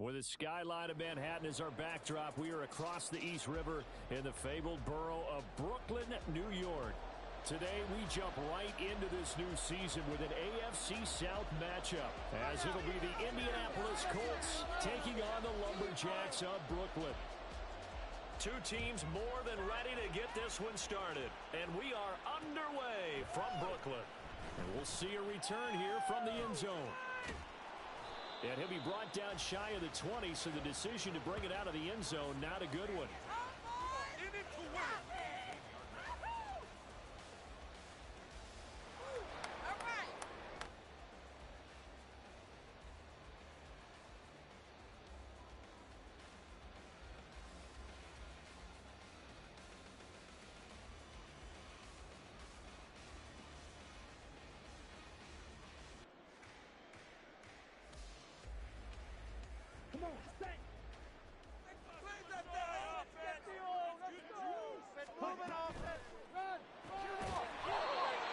With the skyline of Manhattan as our backdrop, we are across the East River in the fabled borough of Brooklyn, New York. Today, we jump right into this new season with an AFC South matchup, as it'll be the Indianapolis Colts taking on the Lumberjacks of Brooklyn. Two teams more than ready to get this one started, and we are underway from Brooklyn. And we'll see a return here from the end zone. And he'll be brought down shy of the 20, so the decision to bring it out of the end zone, not a good one. In it to win. Come on, stay.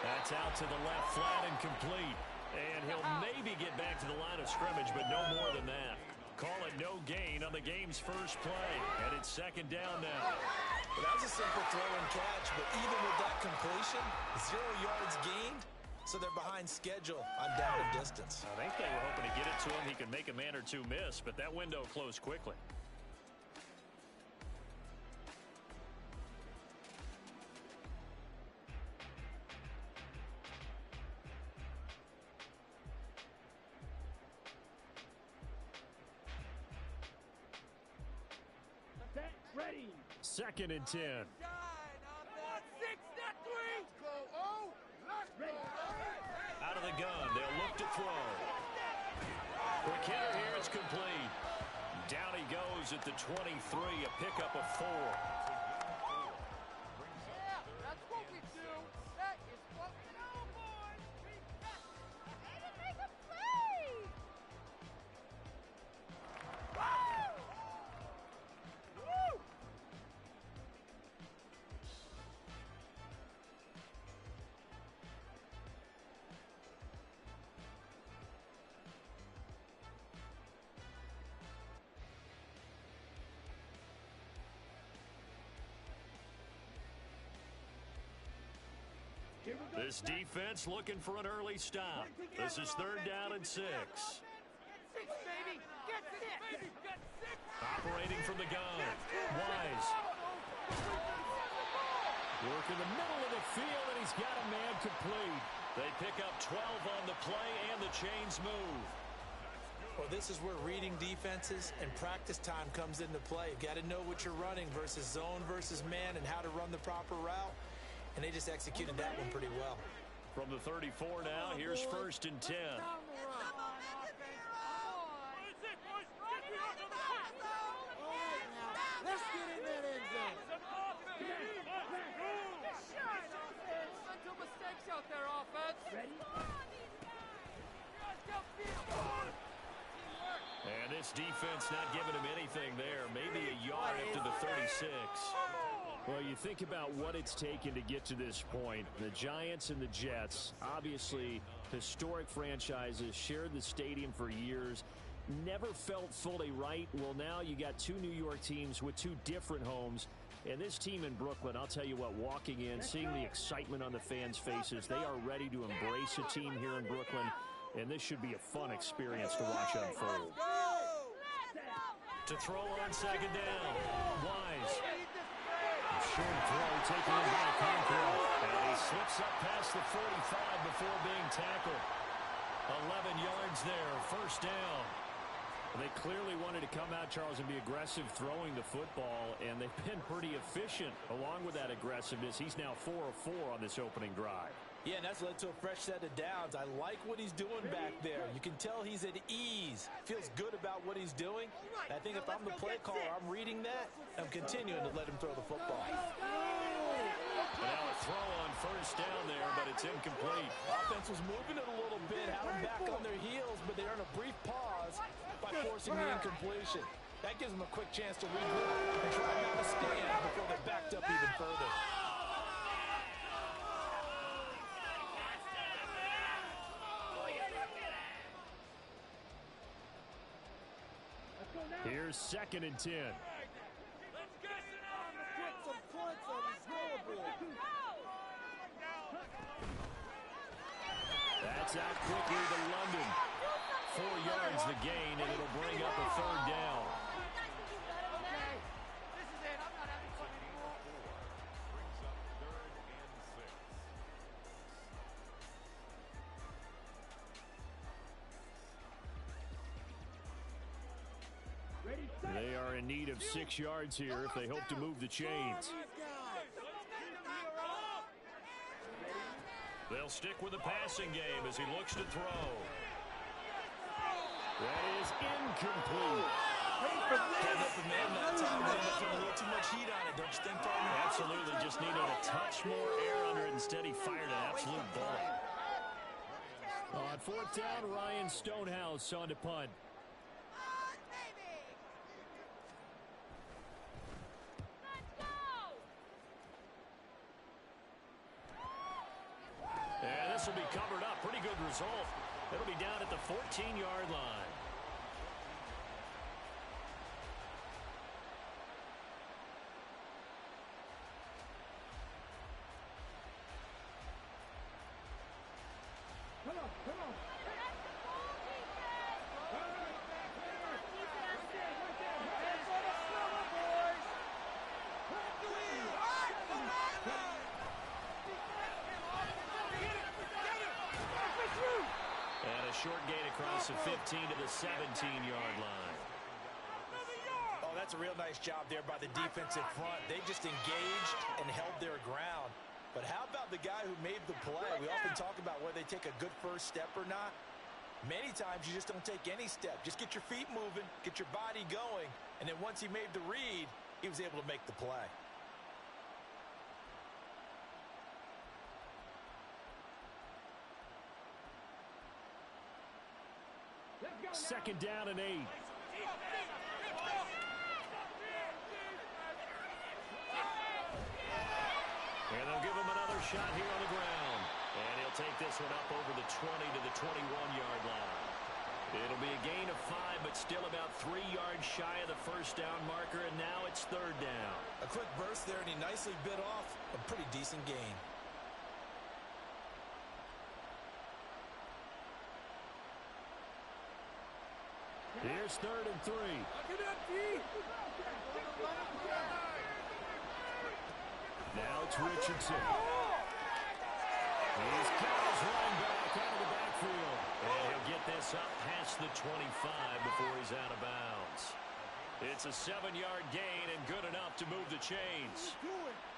That's out to the left, flat and complete. And he'll maybe get back to the line of scrimmage, but no more than that. Call it no gain on the game's first play. And it's second down now. Well, that was a simple throw and catch, but even with that completion, 0 yards gained, so they're behind schedule on down and distance. I think they were hoping to get it to him. He could make a man or two miss, but that window closed quickly. Ready. Second and 10. Out of the gun, they'll look to throw. Quick hitter here, it's complete. Down he goes at the 23, a pickup of 4. Yeah, that's what we do. That is what we do, boys. We need to make a play. Woo! Woo! This defense looking for an early stop. This is third down and 6. Get 6, baby. Get 6. Baby, get 6. Operating from the gun. Wise. Work in the middle of the field, and he's got a man complete. They pick up 12 on the play, and the chains move. Well, this is where reading defenses and practice time comes into play. You've got to know what you're running versus zone versus man and how to run the proper route. And they just executed that one pretty well. From the 34 now, here's first and 10. Let's get in that end zone. Mental mistakes out there, offense. Ready? And this defense not giving him anything there. Maybe a yard up to the 36. Well, you think about what it's taken to get to this point. The Giants and the Jets, obviously historic franchises, shared the stadium for years, never felt fully right. Well, now you got two New York teams with two different homes. And this team in Brooklyn, I'll tell you what, walking in, seeing the excitement on the fans' faces, they are ready to embrace a team here in Brooklyn. And this should be a fun experience to watch unfold. To throw on second down, Wise. Short throw taken in by Conqueror. And he slips up past the 45 before being tackled. 11 yards there, first down. They clearly wanted to come out, Charles, and be aggressive throwing the football, and they've been pretty efficient along with that aggressiveness. He's now 4 of 4 on this opening drive. Yeah, and that's led to a fresh set of downs. I like what he's doing back there. You can tell he's at ease. Feels good about what he's doing. And I think if I'm the play caller, I'm reading that. I'm continuing to let him throw the football. Now a throw on first down there, but it's incomplete. Offense was moving it a little bit, had them back on their heels, but they earn a brief pause by forcing the incompletion. That gives them a quick chance to regroup and try not to stand before they're backed up even further. Here's 2nd and 10. That's out quickly to London. 4 yards the gain, and it'll bring up a 3rd down. They are in need of 6 yards here if they hope to move the chains. They'll stick with the passing game as he looks to throw. That is incomplete. Getting up the man that time, a little too much heat on it, don't you think, partner? Absolutely, just needed a touch more air under it. Instead, he fired an absolute bullet. On 4th down, Ryan Stonehouse on to punt. And this will be covered up. Pretty good result. It'll be down at the 14-yard line. Short gain across the 15 to the 17-yard line. Oh, that's a real nice job there by the defensive front. They just engaged and held their ground. But how about the guy who made the play? We often talk about whether they take a good first step or not. Many times you just don't take any step. Just get your feet moving, get your body going, and then once he made the read, he was able to make the play. 2nd down and 8. And they'll give him another shot here on the ground. And he'll take this one up over the 20 to the 21-yard line. It'll be a gain of 5, but still about 3 yards shy of the first down marker, and now it's 3rd down. A quick burst there, and he nicely bit off a pretty decent gain. Here's 3rd and 3. Now it's Richardson. He's Kyle's running back out of the backfield. And he'll get this up past the 25 before he's out of bounds. It's a 7-yard gain and good enough to move the chains.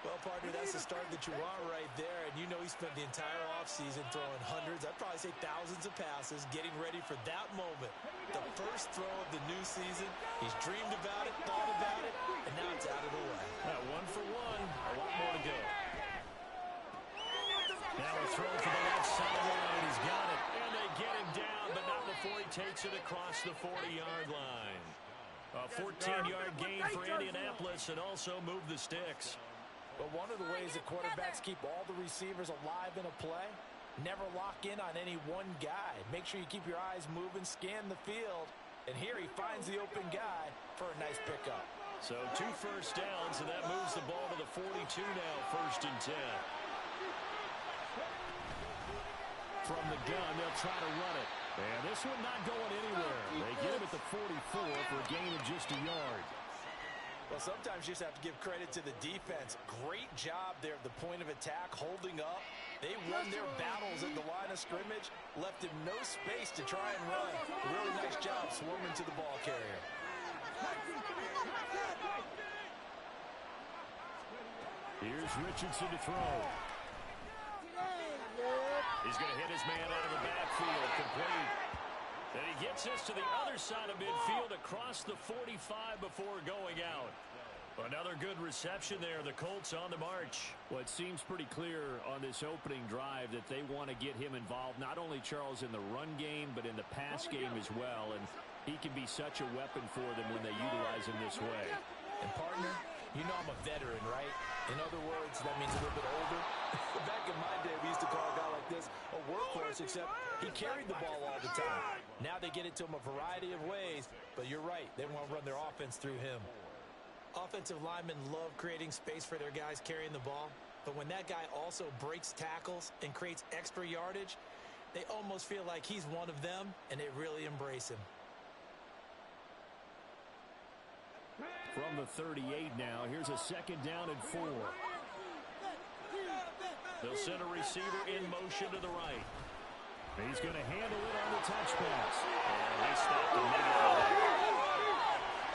Well, partner, that's the start that you want right there. And you know he spent the entire offseason throwing hundreds, I'd probably say thousands of passes, getting ready for that moment. The first throw of the new season. He's dreamed about it, thought about it, and now it's out of the way. 1 for 1. A lot more to go. Now a throw for the left sideline, and he's got it. And they get him down, but not before he takes it across the 40-yard line. A 14-yard gain for Indianapolis and also move the sticks. But one of the ways that quarterbacks keep all the receivers alive in a play, never lock in on any one guy. Make sure you keep your eyes moving, scan the field, and here he finds the open guy for a nice pickup. So 2 first downs, and that moves the ball to the 42 now, 1st and 10. From the gun, they'll try to run it. And this one not going anywhere. They get him at the 44 for a gain of just a yard. Well, sometimes you just have to give credit to the defense. Great job there at the point of attack, holding up. They won their battles at the line of scrimmage, left him no space to try and run. A really nice job swarming to the ball carrier. Here's Richardson to throw. He's going to hit his man out of the backfield, complete. And he gets this to the other side of midfield across the 45 before going out. Another good reception there. The Colts on the march. Well, it seems pretty clear on this opening drive that they want to get him involved, not only, Charles, in the run game, but in the pass game as well. And he can be such a weapon for them when they utilize him this way. And, partner, You know I'm a veteran, right? In other words, that means a little bit older. Back in my day, we used to call a guy like this a workhorse, except he carried the ball all the time. Now they get it to him a variety of ways, but you're right. They want to run their offense through him. Offensive linemen love creating space for their guys carrying the ball, but when that guy also breaks tackles and creates extra yardage, they almost feel like he's one of them, and they really embrace him. From the 38 now, here's a 2nd down and 4. They'll send a receiver in motion to the right. He's going to handle it on the touch pass. And he stopped immediately.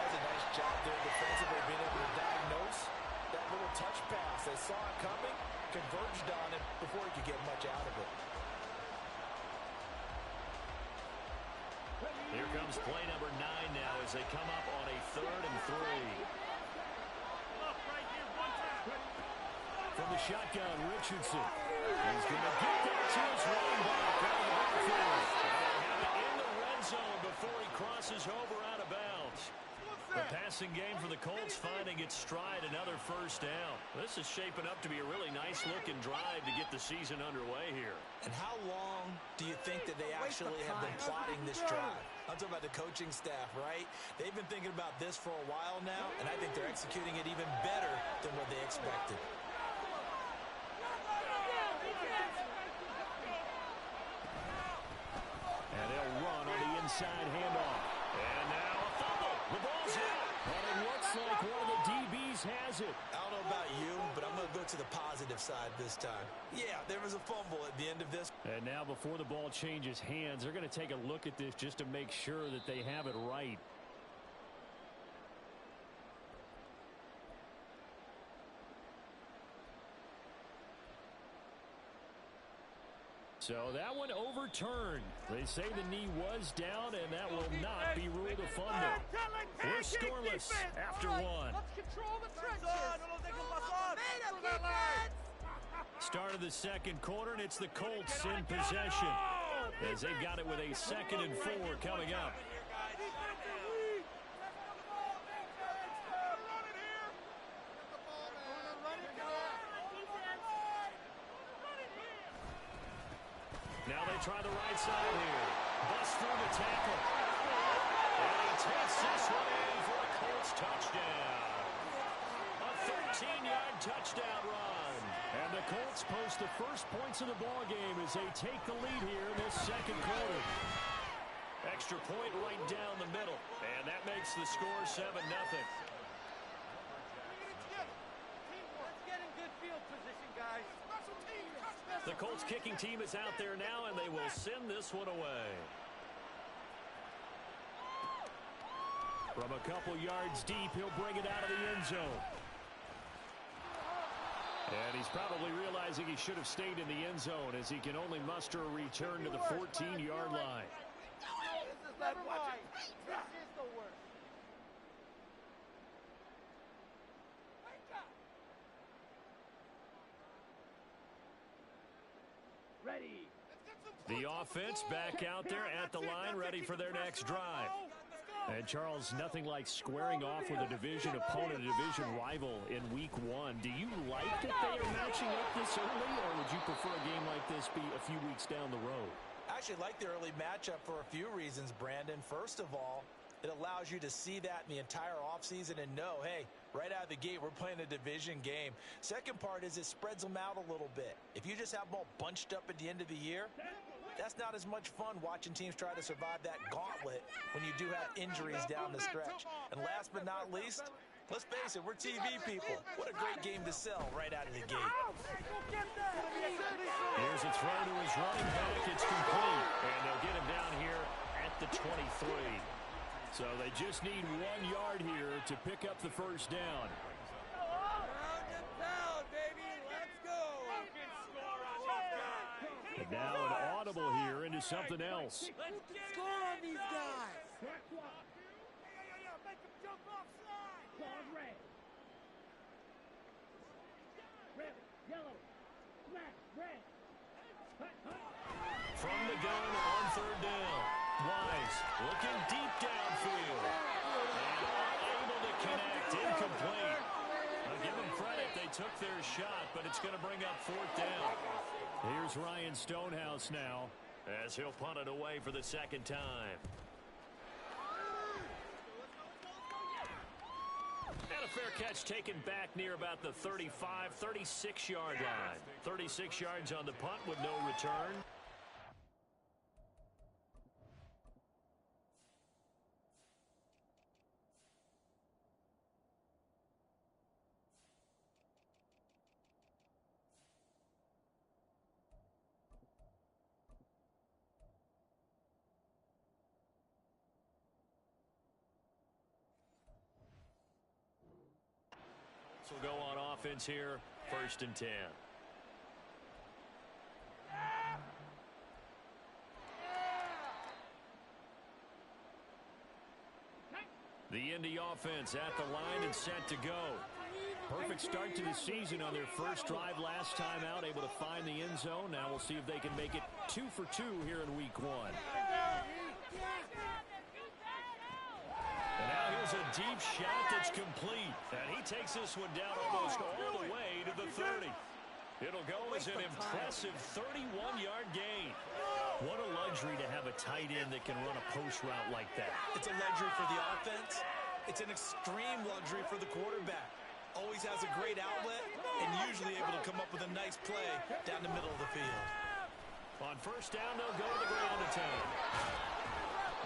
That's a nice job there defensively, being able to diagnose that little touch pass. They saw it coming, converged on it before he could get much out of it. Here comes play number 9 now as they come up on a 3rd and 3. From the shotgun, Richardson. He's going to get there to his running back out of the backfield. And have it in the red zone before he crosses over out of bounds. The passing game for the Colts finding its stride, another 1st down. This is shaping up to be a really nice-looking drive to get the season underway here. And how long do you think that they actually have been plotting this drive? I'm talking about the coaching staff, right? They've been thinking about this for a while now, and I think they're executing it even better than what they expected. And they'll run on the inside handoff. And now a fumble. The ball's out. And it looks like one of the DBs has it. I don't know about you, but I'm going to go to the positive side this time. Yeah, there was a fumble at the end of this. And now before the ball changes hands, they're going to take a look at this just to make sure that they have it right. So that one overturned. They say the knee was down, and that will not be ruled a fumble. We're scoreless after 1. Let's control the trenches. Start of the 2nd quarter, and it's the Colts in possession, as they've got it with a 2nd and 4 coming up. Now they try the right side here. Bust through the tackle. And he takes this one in for a Colts touchdown. A 13-yard touchdown run. And the Colts post the first points of the ball game as they take the lead here in this 2nd quarter. Extra point right down the middle. And that makes the score 7-0. The Colts kicking team is out there now, and they will send this one away. From a couple yards deep, he'll bring it out of the end zone. And he's probably realizing he should have stayed in the end zone as he can only muster a return to the 14-yard line. Never mind. This is the worst. Ready. The offense back out there at the line, ready for their next drive. And, Charles, nothing like squaring off with a division opponent, a division rival in Week 1. Do you like that they are matching up this early, or would you prefer a game like this be a few weeks down the road? I actually like the early matchup for a few reasons, Brandon. First of all, it allows you to see that in the entire offseason and know, hey, right out of the gate, we're playing a division game. Second part is it spreads them out a little bit. If you just have them all bunched up at the end of the year, that's not as much fun watching teams try to survive that gauntlet when you do have injuries down the stretch. And last but not least, let's face it, we're TV people. What a great game to sell right out of the gate. Here's a throw to his running back. It's complete. And they'll get him down here at the 23. So they just need 1 yard here to pick up the first down. And now an audible here into something else. Let's score on these guys. Make them jump offside. Claws red. Red, yellow, black, red. From the gun on 3rd down. Wise looking deep downfield. And unable to connect. Incomplete. I'll give them credit. They took their shot, but it's going to bring up fourth down. Here's Ryan Stonehouse now as he'll punt it away for the second time. And a fair catch taken back near about the 35, 36-yard line. 36 yards on the punt with no return. Will go on offense here, 1st and 10. The Indy offense at the line and set to go. Perfect start to the season on their first drive last time out, able to find the end zone. Now we'll see if they can make it 2 for 2 here in week 1. And now here's a deep shot that's complete. And he takes this one down almost all the way to the 30. It'll go as an impressive 31-yard gain. What a luxury to have a tight end that can run a post route like that. It's a luxury for the offense. It's an extreme luxury for the quarterback. Always has a great outlet and usually able to come up with a nice play down the middle of the field. On first down, they'll go to the ground attack.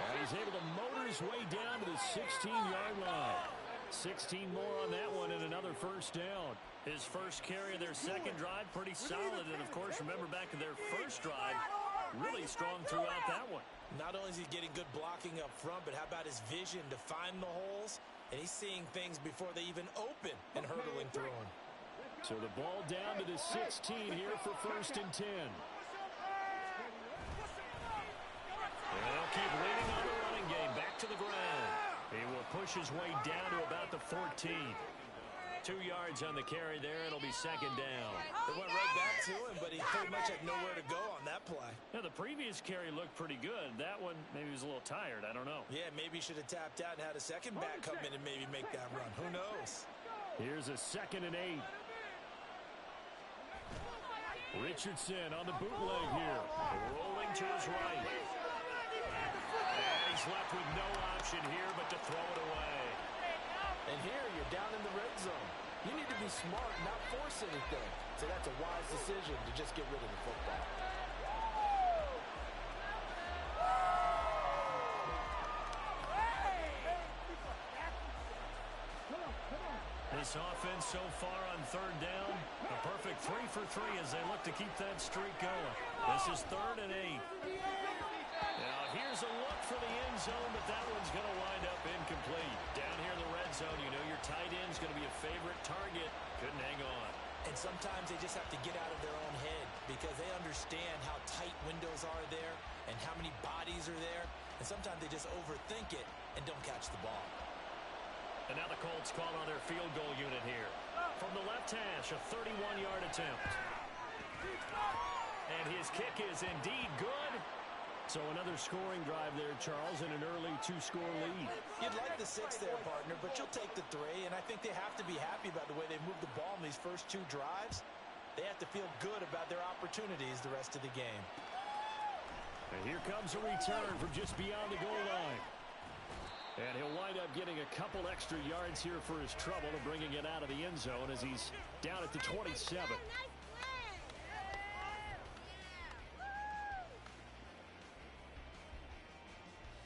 And he's able to motor his way down to the 16-yard line. 16 more on that one and another first down. His first carry of their second drive, pretty solid. And, of course, remember back to their first drive, really strong throughout that one. Not only is he getting good blocking up front, but how about his vision to find the holes? And he's seeing things before they even open and hurdling through them. So the ball down to the 16 here for 1st and 10. And they'll keep leaning on the running game. Back to the ground. He will push his way down to about the 14. 2 yards on the carry there. It'll be second down. They went right back to him, but he pretty much had nowhere to go on that play. Now, the previous carry looked pretty good. That one, maybe he was a little tired. I don't know. Yeah, maybe he should have tapped out and had a second back come in and maybe make that run. Who knows? Here's a 2nd and 8. Richardson on the bootleg here. Rolling to his right. And he's left with no option here but to throw it away. And here you're down in the red zone. You need to be smart, not force anything. So that's a wise decision to just get rid of the football. This offense so far on third down, a perfect 3 for 3 as they look to keep that streak going. This is 3rd and 8. Now here's a look for the end zone, but that one's going to wind up incomplete. Down here in the red zone, you know your tight end's going to be a favorite target. Couldn't hang on. And sometimes they just have to get out of their own head because they understand how tight windows are there and how many bodies are there. And sometimes they just overthink it and don't catch the ball. And now the Colts call on their field goal unit here. From the left hash, a 31-yard attempt. And his kick is indeed good. So another scoring drive there, Charles, and an early 2-score lead. You'd like the 6 there, partner, but you'll take the 3. And I think they have to be happy about the way they moved the ball in these first 2 drives. They have to feel good about their opportunities the rest of the game. And here comes a return from just beyond the goal line. And he'll wind up getting a couple extra yards here for his trouble and bringing it out of the end zone as he's down at the 27.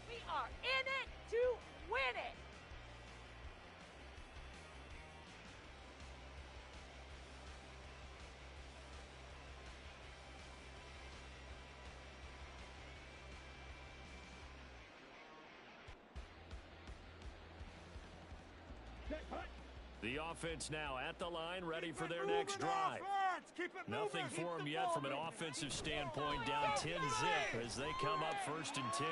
We are in it to win it. The offense now at the line, ready for their next drive. Nothing for them yet from an offensive standpoint, down 10-zip as they come up 1st and 10.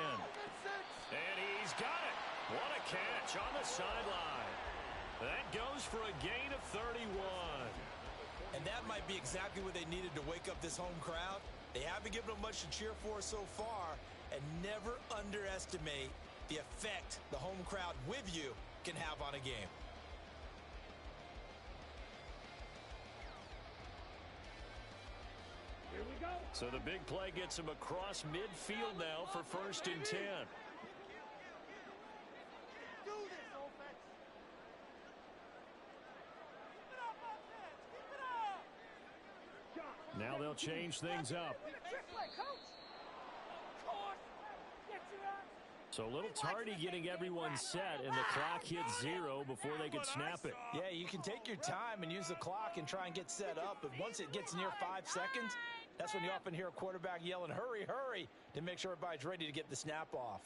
And he's got it. What a catch on the sideline. That goes for a gain of 31. And that might be exactly what they needed to wake up this home crowd. They haven't given them much to cheer for so far, and never underestimate the effect the home crowd with you can have on a game. So the big play gets him across midfield now for 1st and 10. Now they'll change things up. So a little tardy getting everyone set, and the clock hits 0 before they could snap it. Yeah, you can take your time and use the clock and try and get set up, but once it gets near 5 seconds, that's when you often hear a quarterback yelling, hurry, hurry, to make sure everybody's ready to get the snap off.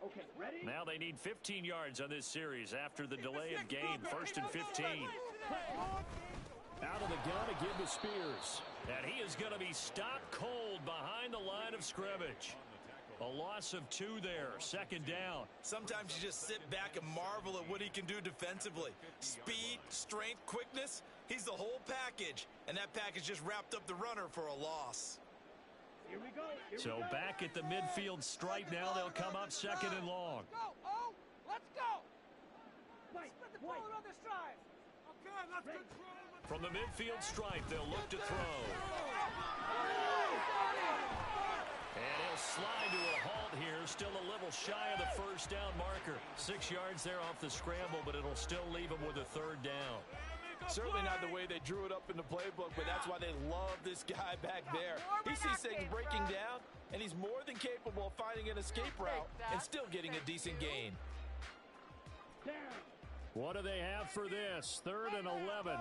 Okay, ready? Now they need 15 yards on this series after the delay of game. 1st and 15. Out of the gun to give to Spears. And he is going to be stopped cold behind the line of scrimmage. A loss of 2 there. 2nd down. Sometimes you just sit back and marvel at what he can do defensively. Speed, strength, quickness. He's the whole package. And that package just wrapped up the runner for a loss. Here we go. So back at the midfield stripe now. They'll come up 2nd and long. Go, oh, let's go. Fight, Split the ball on other stride. Okay, let's control. From the midfield stripe, they'll look to throw. And he'll slide to a halt here. Still a little shy of the 1st down marker. 6 yards there off the scramble, but it'll still leave him with a 3rd down. Certainly not the way they drew it up in the playbook, but that's why they love this guy back there. He sees things breaking down, and he's more than capable of finding an escape route and still getting a decent gain. Down. What do they have for this? 3rd and 11.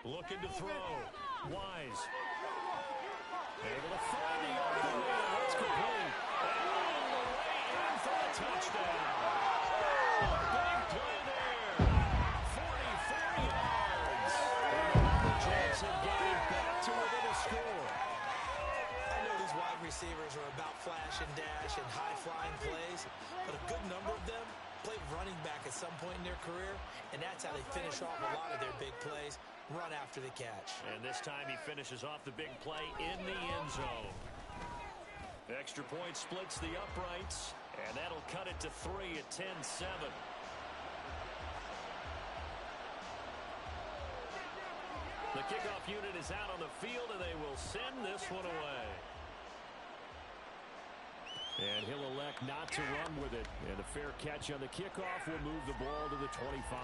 Looking to throw. Wise. Able to find the open man. That's complete. And all the way in for a touchdown. A big play there. 44 yards. And the Lumberjacks have gained back to within a score. I know these wide receivers are about flash and dash and high-flying plays, but a good number of them played running back at some point in their career, and that's how they finish off a lot of their big plays, run after the catch. And this time he finishes off the big play in the end zone. Extra point splits the uprights, and that'll cut it to 3 at 10-7. The kickoff unit is out on the field, and they will send this one away. And he'll elect not to run with it. And a fair catch on the kickoff will move the ball to the 25.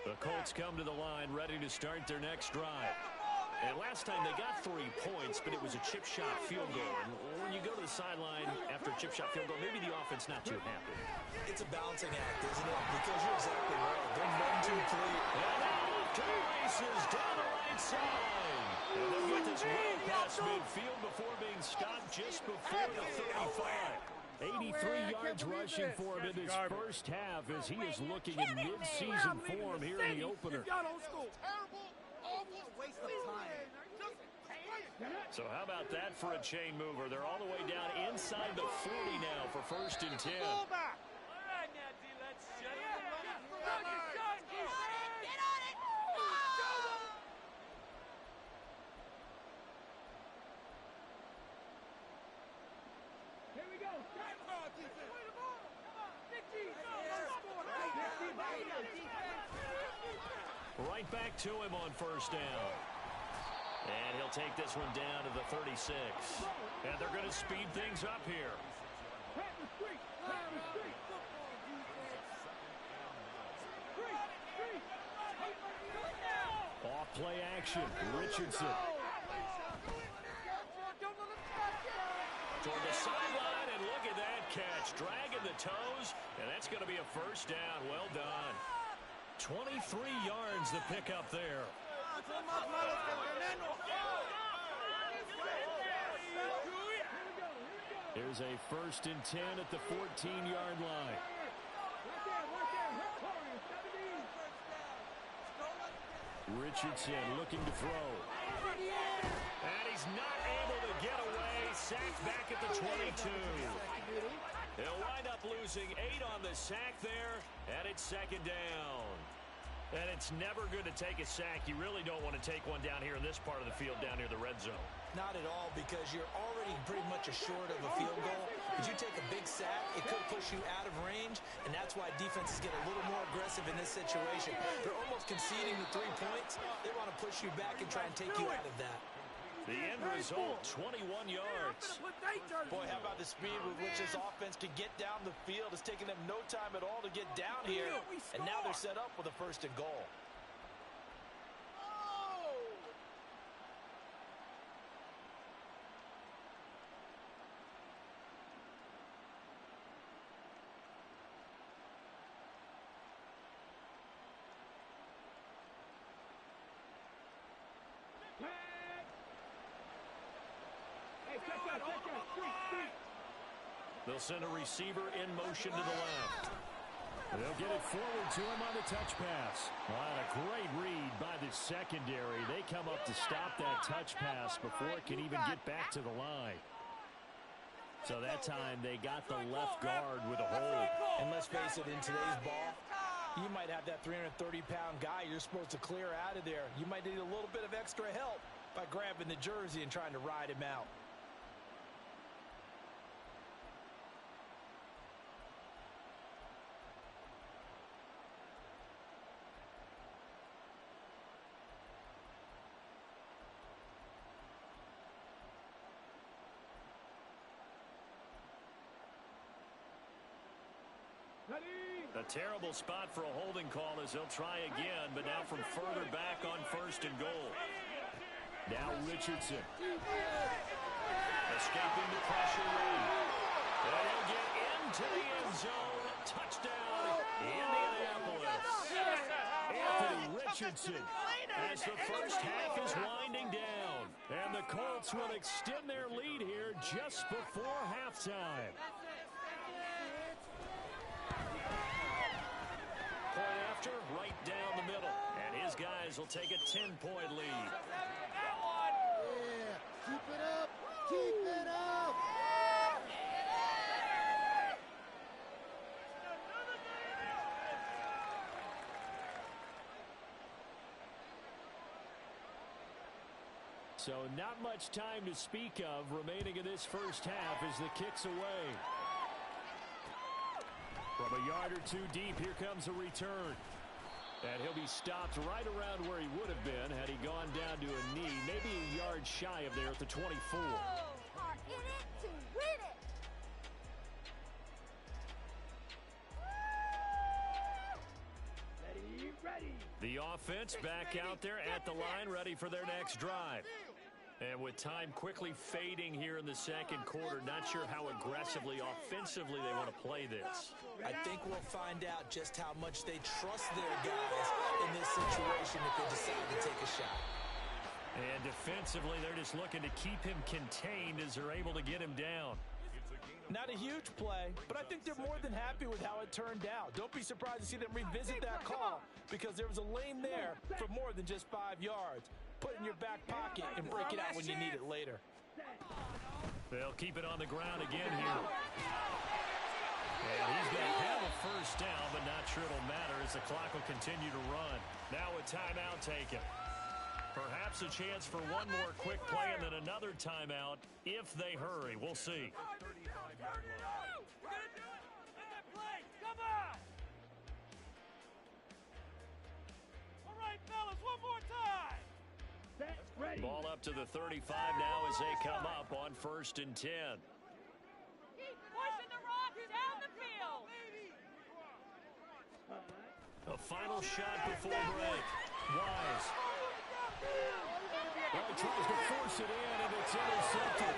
The Colts come to the line, ready to start their next drive. And last time they got 3 points, but it was a chip shot field goal. And when you go to the sideline after a chip shot field goal, maybe the offense not too happy. It's a balancing act, isn't it? Because you're exactly right. They're 1-2 complete. And now 2 races down the right side. And they'll get this well past midfield before being stopped just before the 35. 83 yards rushing for him in this first half as he is looking in mid-season form here in the opener. So how about that for a chain mover? They're all the way down inside the 40 now for 1st and 10. Here we go. Right back to him on 1st down. And he'll take this one down to the 36. And they're going to speed things up here. Off play action. Richardson. Toward the sideline, and look at that catch. Dragging the toes, and that's going to be a 1st down. Well done. 23 yards the pickup there. Here's a 1st and 10 at the 14-yard line. Richardson looking to throw. And he's not able to get away. Sacked back at the 22. He'll wind up losing 8 on the sack there, and it's second down. And it's never good to take a sack. You really don't want to take one down here in this part of the field, down near the red zone. Not at all, because you're already pretty much assured of a field goal. If you take a big sack, it could push you out of range, and that's why defenses get a little more aggressive in this situation. They're almost conceding the 3 points. They want to push you back and try and take you out of that. The end result, 21 yards. Boy, how about the speed with which this offense can get down the field? It's taking them no time at all to get down here, and now they're set up with a 1st and goal. They'll send a receiver in motion to the left. They'll get it forward to him on the touch pass. Well, a great read by the secondary. They come up to stop that touch pass before it can even get back to the line. So that time they got the left guard with a hold. And let's face it, in today's ball, you might have that 330-pound guy you're supposed to clear out of there. You might need a little bit of extra help by grabbing the jersey and trying to ride him out. A terrible spot for a holding call as they'll try again, but now from further back on 1st and goal. Now Richardson. Escaping the pressure rate. And he'll get into the end zone. Touchdown, Indianapolis. Anthony Richardson as the first half is winding down. And the Colts will extend their lead here just before halftime. Point after, right down the middle. And his guys will take a 10-point lead. Yeah, keep it up. Keep it up. So not much time to speak of remaining in this first half as the kick's away. From a yard or 2 deep, here comes a return. And he'll be stopped right around where he would have been had he gone down to a knee, maybe a yard shy of there at the 24. Are in it to win it. Ready. The offense back out there at the line, ready for their next drive. And with time quickly fading here in the second quarter, not sure how aggressively, offensively they want to play this. I think we'll find out just how much they trust their guys in this situation if they decide to take a shot. And defensively, they're just looking to keep him contained as they're able to get him down. Not a huge play, but I think they're more than happy with how it turned out. Don't be surprised to see them revisit that call because there was a lane there for more than just 5 yards. Put it in your back pocket and break it out when you need it later. They'll keep it on the ground again here. And he's going to have a first down, but not sure it'll matter as the clock will continue to run. Now a timeout taken. Perhaps a chance for one more quick play and then another timeout if they hurry. We'll see. Ready. Ball up to the 35 now as they come up on 1st and 10. Keep pushing the rock down the field. A final shot before break. Wise. Well, he tries to force it in, and it's intercepted.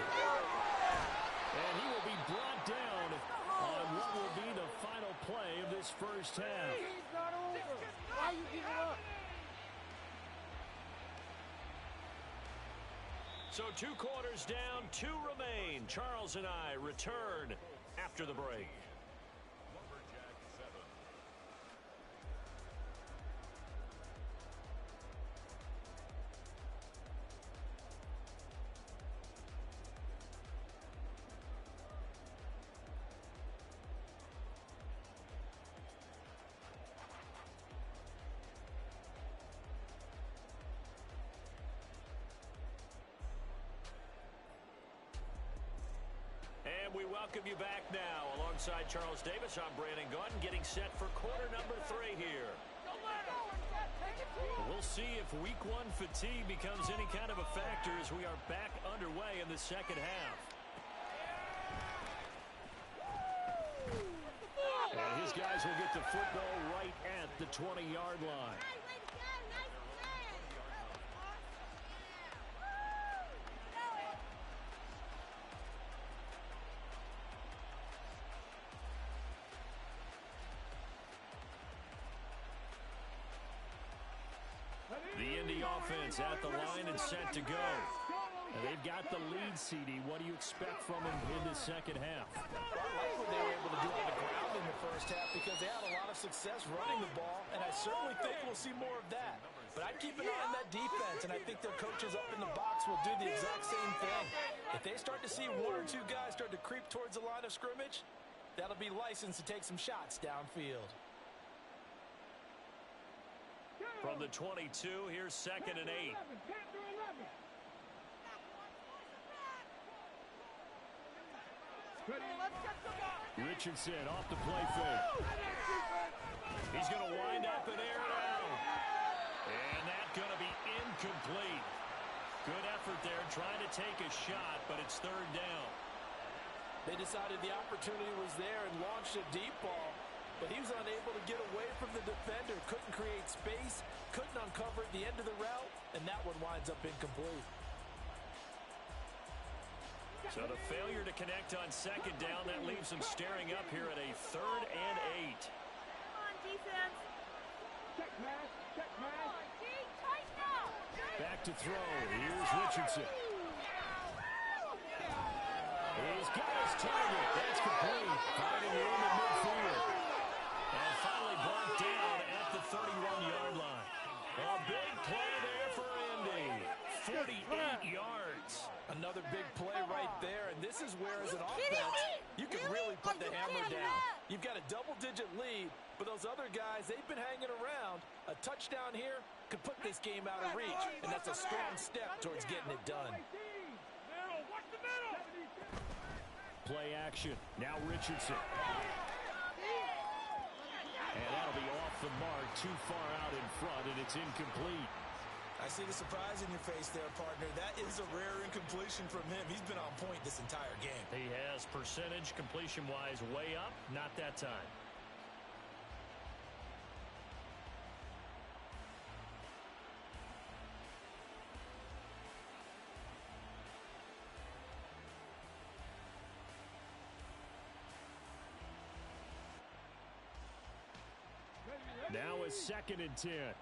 And he will be brought down on what will be the final play of this first half. It's not over. Why you giving up? So 2 quarters down, 2 remain. Charles and I return after the break. welcome you back now. Alongside Charles Davis, I'm Brandon Gunn, getting set for quarter number 3 here. We'll see if week 1 fatigue becomes any kind of a factor as we are back underway in the second half. And his guys will get the football right at the 20-yard line. The Indy offense at the line and set to go. And they've got the lead, CD. What do you expect from him in the second half? I like what they were able to do on the ground in the first half because they had a lot of success running the ball, and I certainly think we'll see more of that. But I'd keep an eye on that defense, and I think their coaches up in the box will do the exact same thing. If they start to see 1 or 2 guys start to creep towards the line of scrimmage, that'll be licensed to take some shots downfield. From the 22, here's 2nd and 8. Richardson off the play fake. He's going to wind up and air it out. And that's going to be incomplete. Good effort there trying to take a shot, but it's 3rd down. They decided the opportunity was there and launched a deep ball, but he was unable to get away from the defender. Couldn't create space, couldn't uncover at the end of the route, and that one winds up incomplete. So the failure to connect on 2nd down, that leaves them staring up here at a 3rd and 8. Come on, defense. Check pass. Check pass. Come on, D. Tighten up. Back to throw. Here's Richardson. He's got his target. That's complete. Finding room in midfield. And finally brought down at the 31-yard line. A big play there for Indy. 48 yards. Another big play right there, and this is where, as an offense, you can really put the hammer down. You've got a double-digit lead, but those other guys, they've been hanging around. A touchdown here could put this game out of reach, and that's a strong step towards getting it done. Play action. Now Richardson. And that'll be off the mark, too far out in front, and it's incomplete. I see the surprise in your face there, partner. That is a rare incompletion from him. He's been on point this entire game. He has percentage completion-wise way up, not that time. Now it's 2nd and 10.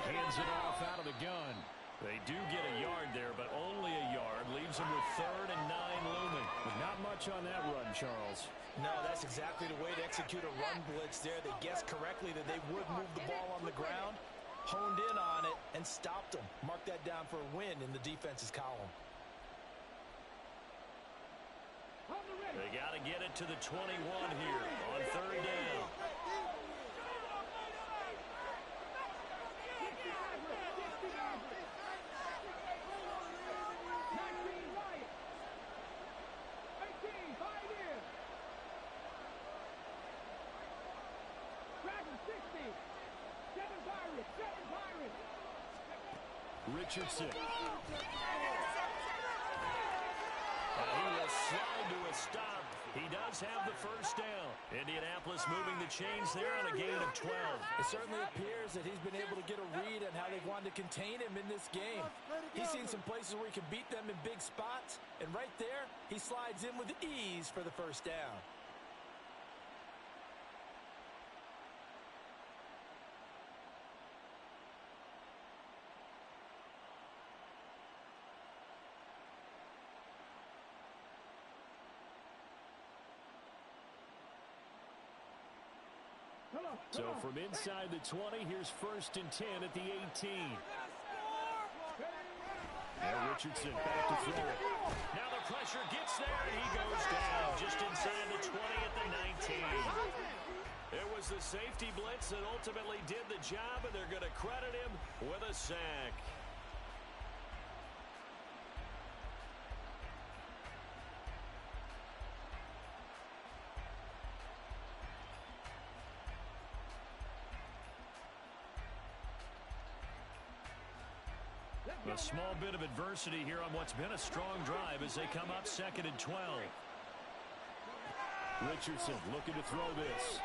Hands it off out of the gun. They do get a yard there, but only a yard. Leaves them with 3rd and 9 looming. But not much on that run, Charles. No, that's exactly the way to execute a run blitz there. They guessed correctly that they would move the ball on the ground, honed in on it, and stopped them. Mark that down for a win in the defense's column. They got to get it to the 21 here on 3rd down. Richardson. And he will slide to a stop. He does have the 1st down. Indianapolis moving the chains there on a gain of 12. It certainly appears that he's been able to get a read on how they've wanted to contain him in this game. He's seen some places where he can beat them in big spots, and right there, he slides in with ease for the 1st down. So from inside the 20, here's 1st and 10 at the 18. Now Richardson back to throw it. Now the pressure gets there, and he goes down just inside the 20 at the 19. It was the safety blitz that ultimately did the job, and they're going to credit him with a sack. A small bit of adversity here on what's been a strong drive as they come up 2nd and 12. Richardson looking to throw this.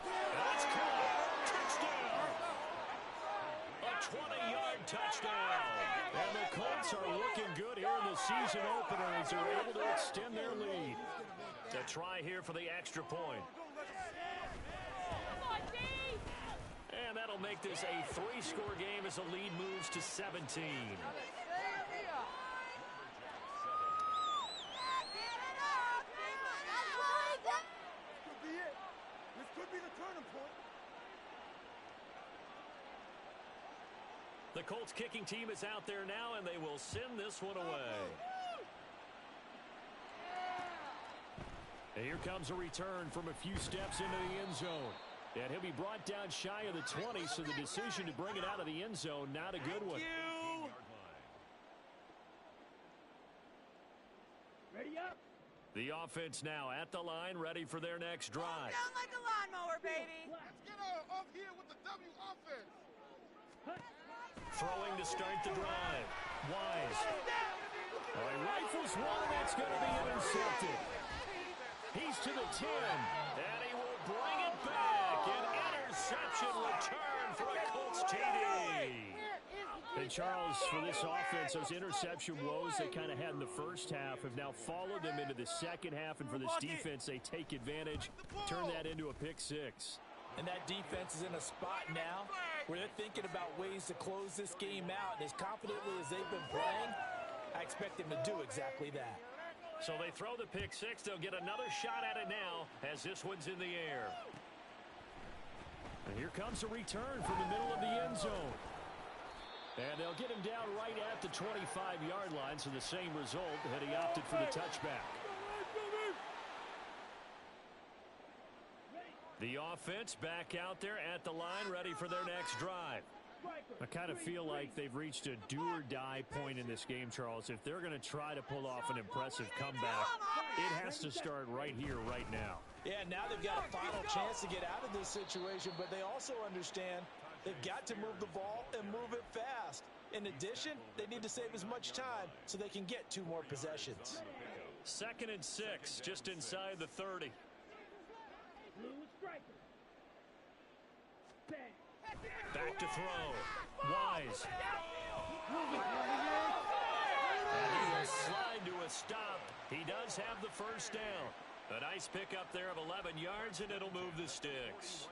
That's caught. Touchdown. A 20-yard touchdown. And the Colts are looking good here in the season opener as they're able to extend their lead. A try here for the extra point. And that'll make this a 3-score game as the lead moves to 17. This could be the turning point. The Colts kicking team is out there now, and they will send this one away. And here comes a return from a few steps into the end zone. And he'll be brought down shy of the 20, so the decision to bring it out of the end zone, not a good one. Ready up. The offense now at the line, ready for their next drive. Down like a lawnmower, baby. Let's get off here with the W offense. Throwing to start the drive. Wise. All right, rifles one, and that's going to be intercepted. He's to the 10, and he will bring it back. An interception return for a Colts TD. And Charles, for this offense, those interception woes they kind of had in the first half have now followed them into the second half, and for this defense, they take advantage, turn that into a pick six. And that defense is in a spot now where they're thinking about ways to close this game out. And as confidently as they've been playing, I expect them to do exactly that. So they throw the pick six. They'll get another shot at it now as this one's in the air. And here comes a return from the middle of the end zone. And they'll get him down right at the 25-yard line, so the same result, had he opted for the touchback. The offense back out there at the line, ready for their next drive. I kind of feel like they've reached a do-or-die point in this game, Charles. If they're going to try to pull off an impressive comeback, it has to start right here, right now. Yeah, now they've got a final chance to get out of this situation, but they also understand they've got to move the ball and move it fast. In addition, they need to save as much time so they can get 2 more possessions. 2nd and 6, just inside the 30. Back to throw. Wise. And he will slide to a stop. He does have the first down. A nice pickup there of 11 yards, and it'll move the sticks.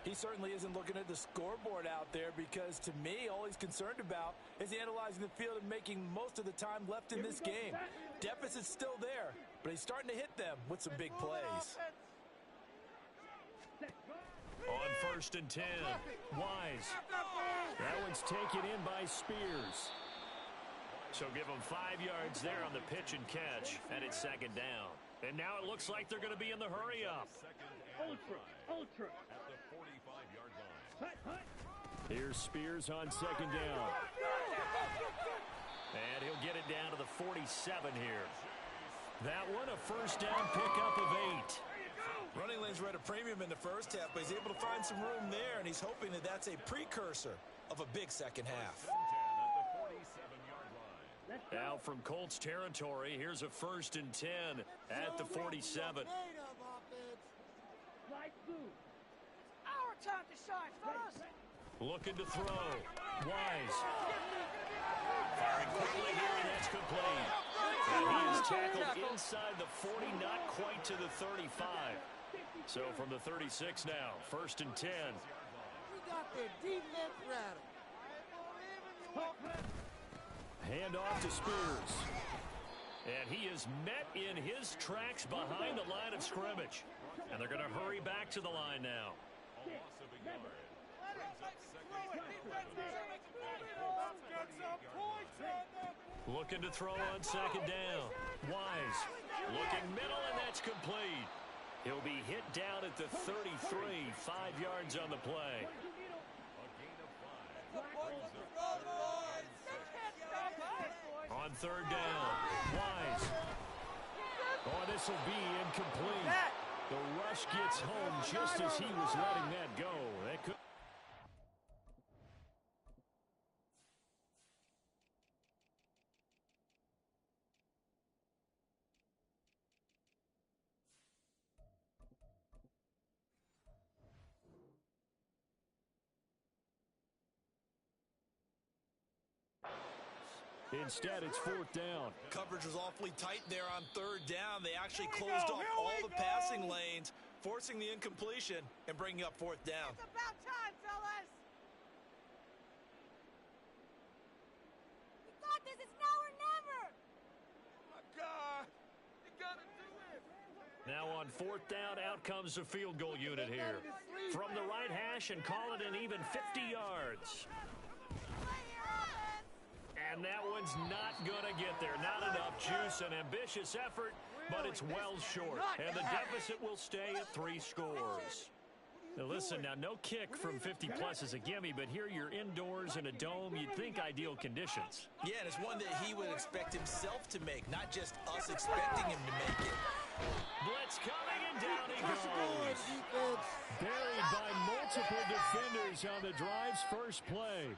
He certainly isn't looking at the scoreboard out there because, to me, all he's concerned about is analyzing the field and making most of the time left in this game. Deficit's still there, but he's starting to hit them with some big plays. On 1st and 10, Wise. That one's taken in by Spears. So give them 5 yards there on the pitch and catch, and it's 2nd down. And now it looks like they're going to be in the hurry-up. Ultra. Here's Spears on 2nd down. And he'll get it down to the 47 here. That one, a first down pickup of 8. Running lanes were at a premium in the first half, but he's able to find some room there, and he's hoping that that's a precursor of a big second half. Now from Colts territory, here's a 1st and 10 at the 47. Our time to shine, fellas. Looking to throw. Wise. Firing quickly here, and that's complete. And he is tackled inside the 40, not quite to the 35. So from the 36 now, 1st and 10. We got their defense rattled. Hand off to Spears. And he is met in his tracks behind the line of scrimmage. And they're going to hurry back to the line now. Looking to throw on 2nd down. Wise. Looking middle, and that's complete. He'll be hit down at the 33, 5 yards on the play. On 3rd down, Wise. Oh, this will be incomplete. The rush gets home just as he was letting that go. That could Instead, it's 4th down. Coverage was awfully tight there on 3rd down. They actually closed off all the passing lanes, forcing the incompletion and bringing up 4th down. It's about time, fellas. We thought this is now or never. Oh, my God. You got to do it. Now on 4th down, out comes the field goal unit here. From the right hash and call it an even 50 yards. And that one's not going to get there. Not enough juice. An ambitious effort, but it's well short. And the deficit will stay at 3 scores. Now listen, now no kick from 50-plus is a gimme, but here you're indoors in a dome. You'd think ideal conditions. Yeah, and it's one that he would expect himself to make, not just us expecting him to make it. Blitz coming, and down he goes. Buried by multiple defenders on the drive's first play.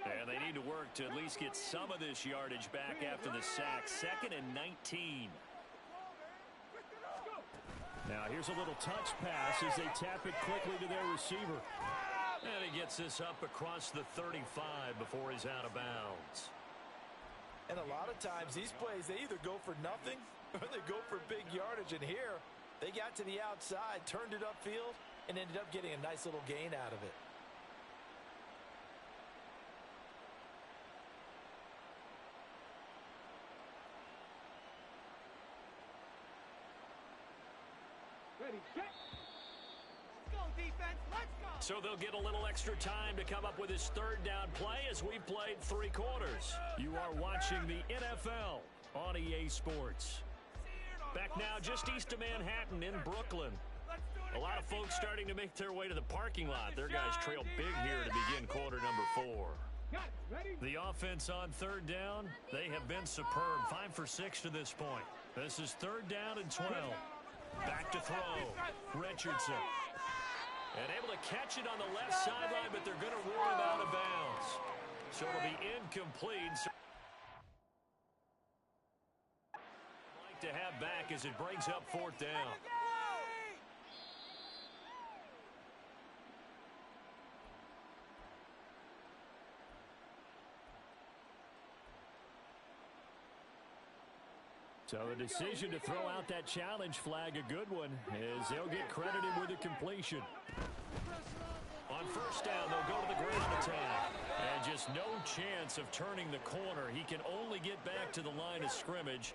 And they need to work to at least get some of this yardage back after the sack. 2nd and 19. Now here's a little touch pass as they tap it quickly to their receiver. And he gets this up across the 35 before he's out of bounds. And a lot of times these plays, they either go for nothing or they go for big yardage. And here, they got to the outside, turned it upfield, and ended up getting a nice little gain out of it. Ready, set. Let's go, defense. Let's go. So they'll get a little extra time to come up with his 3rd down play as we've played 3 quarters. You are watching the NFL on EA Sports. Back now just east of Manhattan in Brooklyn. A lot of folks starting to make their way to the parking lot. Their guys trail big here to begin quarter number 4. The offense on 3rd down, they have been superb. 5 for 6 to this point. This is 3rd down and 12. Back to throw. Richardson. And able to catch it on the left sideline, but they're going to rule him out of bounds. So it'll be incomplete. Like to have back as it brings up 4th down. So the decision to throw out that challenge flag, a good one, as they'll get credited with a completion. On 1st down, they'll go to the ground attack. And just no chance of turning the corner. He can only get back to the line of scrimmage.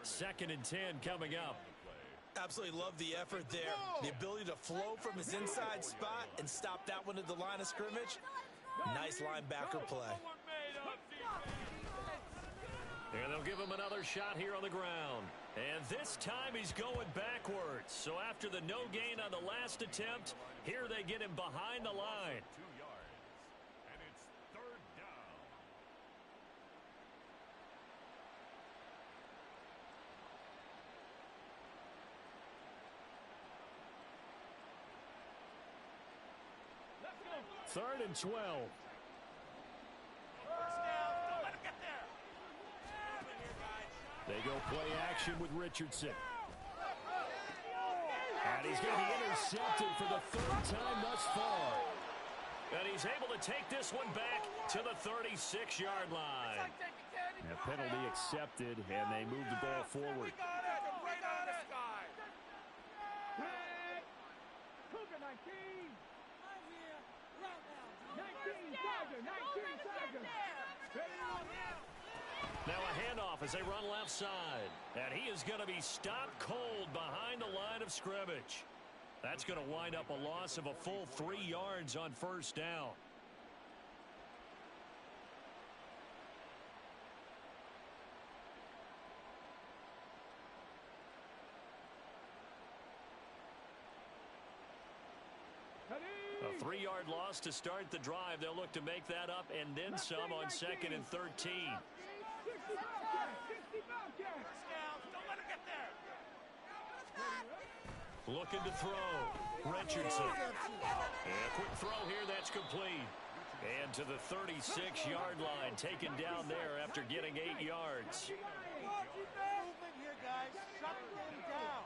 2nd and 10 coming up. Absolutely love the effort there. The ability to flow from his inside spot and stop that one at the line of scrimmage. Nice linebacker play. And they'll give him another shot here on the ground. And this time he's going backwards. So after the no gain on the last attempt, here they get him behind the line. 2 yards. And it's 3rd down. Let's go. 3rd and 12. They go play action with Richardson. And he's going to be intercepted for the 3rd time thus far. And he's able to take this one back to the 36-yard line. A penalty accepted, and they move the ball forward. Cougar 19. 19, Tiger, 19, Tiger. Now a handoff as they run left side. And he is going to be stopped cold behind the line of scrimmage. That's going to wind up a loss of a full 3 yards on 1st down. A 3-yard loss to start the drive. They'll look to make that up and then some on 2nd and 13. Looking to throw. Richardson. And a quick throw here, that's complete. And to the 36-yard line, taken down there after getting 8 yards. guys. Shut them down.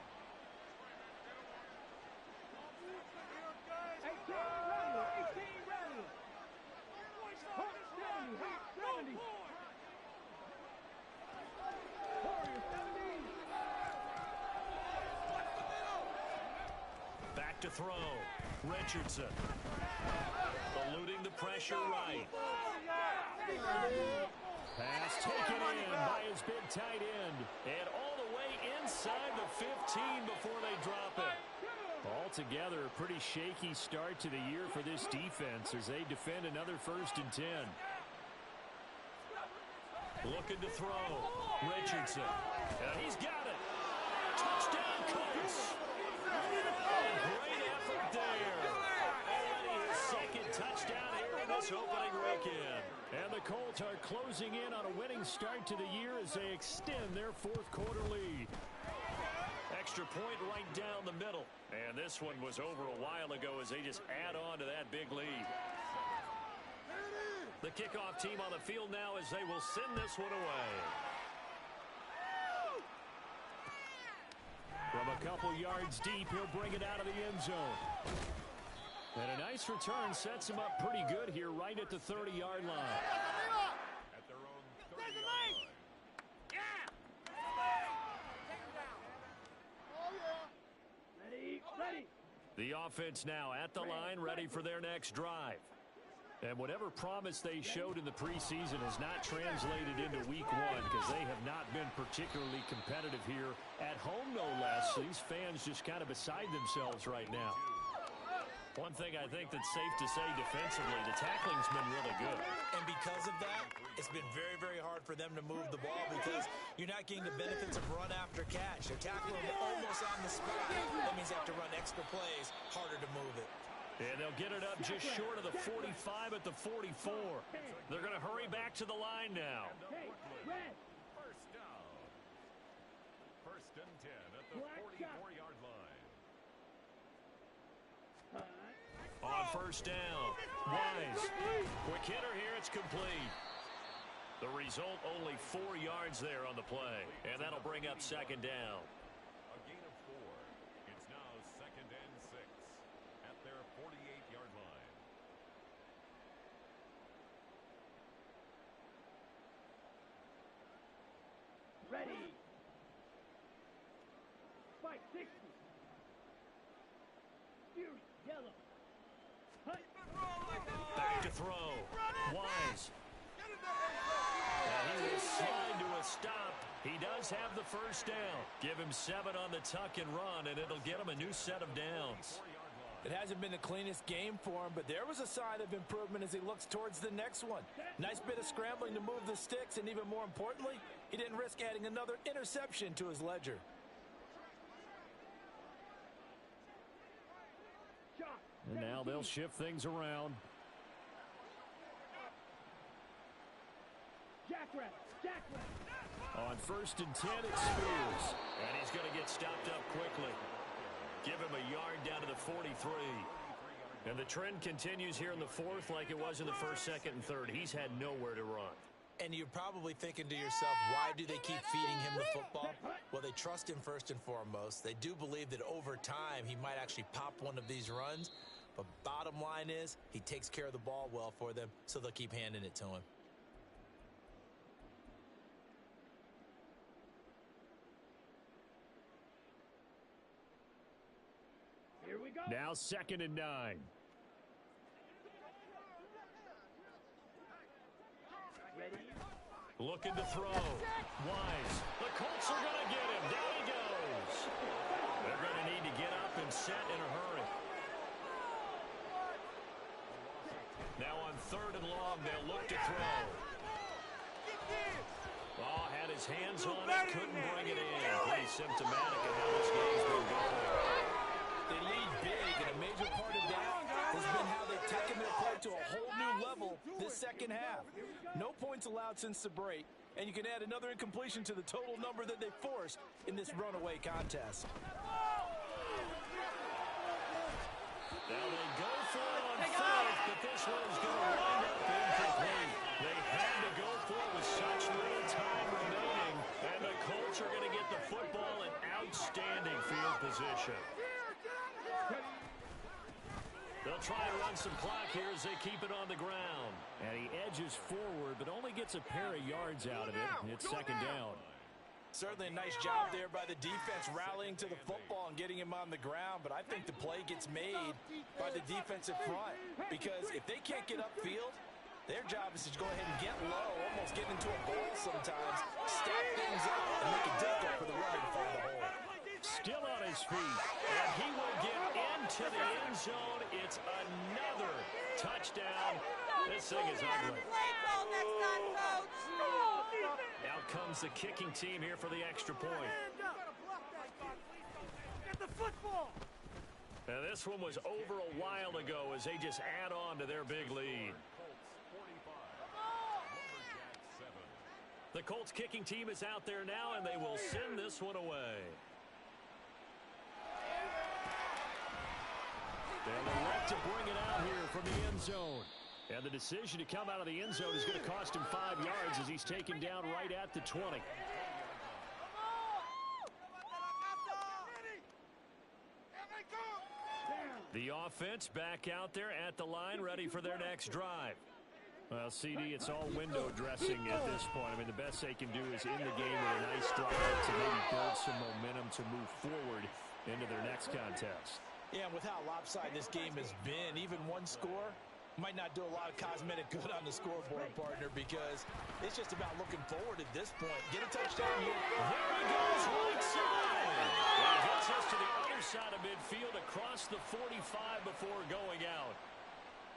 18 rally. Hot 70, hot 70. Warrior 70. Back to throw. Richardson. Eluding the pressure right. Pass taken in by his big tight end. And all the way inside the 15 before they drop it. Altogether, a pretty shaky start to the year for this defense as they defend another 1st and 10. Looking to throw. Richardson. And he's got it. Touchdown, Colts. Great effort there. Already his 2nd touchdown here in this opening weekend. And the Colts are closing in on a winning start to the year as they extend their 4th quarter lead. Extra point right down the middle. And this one was over a while ago as they just add on to that big lead. The kickoff team on the field now as they will send this one away. From a couple yards deep, he'll bring it out of the end zone. And a nice return sets him up pretty good here right at the 30-yard line. At their own 30-yard line. Ready. The offense now at the line, ready for their next drive. And whatever promise they showed in the preseason has not translated into week 1 because they have not been particularly competitive here at home, no less. These fans just kind of beside themselves right now. One thing I think that's safe to say defensively, the tackling's been really good. And because of that, it's been very, very hard for them to move the ball because you're not getting the benefits of run after catch. They're tackling almost on the spot. That means they have to run extra plays, harder to move it. And they'll get it up just short of the 45 at the 44. They're going to hurry back to the line now. First down. 1st and 10 at the 44-yard line. On 1st down, Wise. Quick hitter here, it's complete. The result, only 4 yards there on the play. And that'll bring up 2nd down. A gain of 4. It's now 2nd and 6 at their 48-yard line. Ready. Spike 60. Fury, yellow. Back to throw. Wise. And he will slide to a stop. He does have the 1st down. Give him 7 on the tuck and run, and it'll get him a new set of downs. It hasn't been the cleanest game for him, but there was a sign of improvement as he looks towards the next one. Nice bit of scrambling to move the sticks, and even more importantly, he didn't risk adding another interception to his ledger. And now they'll shift things around. On 1st and 10, it's Spears. And he's going to get stopped up quickly. Give him a yard down to the 43. And the trend continues here in the 4th like it was in the 1st, 2nd, and 3rd. He's had nowhere to run. And you're probably thinking to yourself, why do they keep feeding him the football? Well, they trust him first and foremost. They do believe that over time he might actually pop one of these runs. But bottom line is, he takes care of the ball well for them, so they'll keep handing it to him. Here we go. Now 2nd and 9. Ready. Looking to throw. Wise. The Colts are going to get him. Down he goes. They're going to need to get up and set in a hurry. Now on 3rd and long, they'll look to throw. Oh, had his hands on it, couldn't bring it in. Pretty symptomatic of how this game's been going. They lead big, and a major part of that has been how they've taken their play to a whole new level this 2nd half. No points allowed since the break, and you can add another incompletion to the total number that they forced in this runaway contest. Now they go for it on 4th, but this one is going to wind up incomplete. They had to go for it with such little time remaining, and the Colts are going to get the football position. They'll try to run some clock here as they keep it on the ground. And he edges forward, but only gets a pair of yards out of it. It's second down. Certainly a nice job there by the defense rallying to the football and getting him on the ground, but I think the play gets made by the defensive front because if they can't get upfield, their job is to go ahead and get low, almost get into a ball sometimes, stack things up, and make it difficult for the runner to find the hole. Still on his feet, and he will get into the end zone. It's another touchdown. This thing is ugly. Out comes the kicking team here for the extra point. Get the football. And this one was over a while ago as they just add on to their big lead. The Colts kicking team is out there now, and they will send this one away. And they look to bring it out here from the end zone. And the decision to come out of the end zone is going to cost him 5 yards as he's taken down right at the 20. The offense back out there at the line, ready for their next drive. Well, CD, it's all window dressing at this point. I mean, the best they can do is in the game with a nice drive to maybe build some momentum to move forward into their next contest. Yeah, and with how lopsided this game has been, even one score might not do a lot of cosmetic good on the scoreboard, partner, because it's just about looking forward at this point. Get a touchdown here. There he goes, right side. And he gets us to the other side of midfield across the 45 before going out.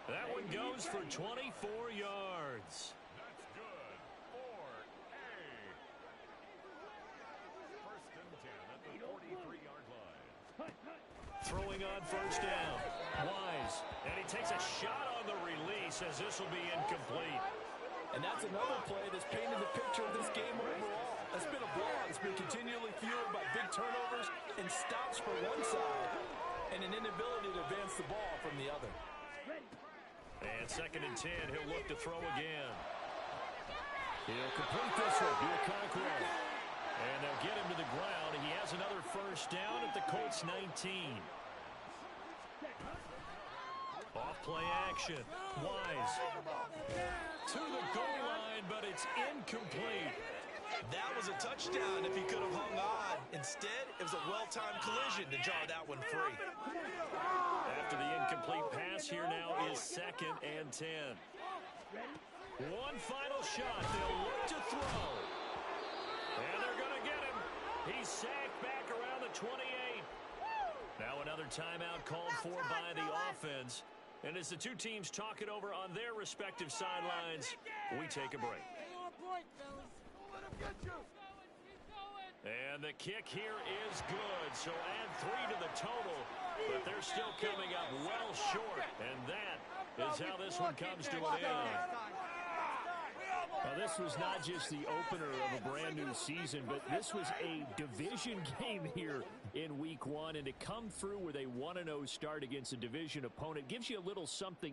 That one goes for 24 yards. That's good for a first and 10 at the 43-yard line. Throwing on first down. Wise. And he takes a shot on the release as this will be incomplete. And that's another play that's painted the picture of this game overall. It's been a blowout. It's been continually fueled by big turnovers and stops for one side and an inability to advance the ball from the other. And second and 10, he'll look to throw again. He'll complete this one. Do a conqueror. And they'll get him to the ground. He has another first down at the Colts 19. Off play action. Wise. To the goal line, but it's incomplete. That was a touchdown if he could have hung on. Instead, it was a well-timed collision to jar that one free. After the incomplete pass, here now is second and 10. One final shot. They'll look to throw. And they're going to get him. He's sacked back around the 28. Now another timeout called for by the offense. And as the two teams talk it over on their respective sidelines, we take a break. And the kick here is good. So add 3 to the total. But they're still coming up well short. And that is how this one comes to an end. Well, this was not just the opener of a brand new season, but this was a division game here in week 1. And to come through with a 1-0 start against a division opponent gives you a little something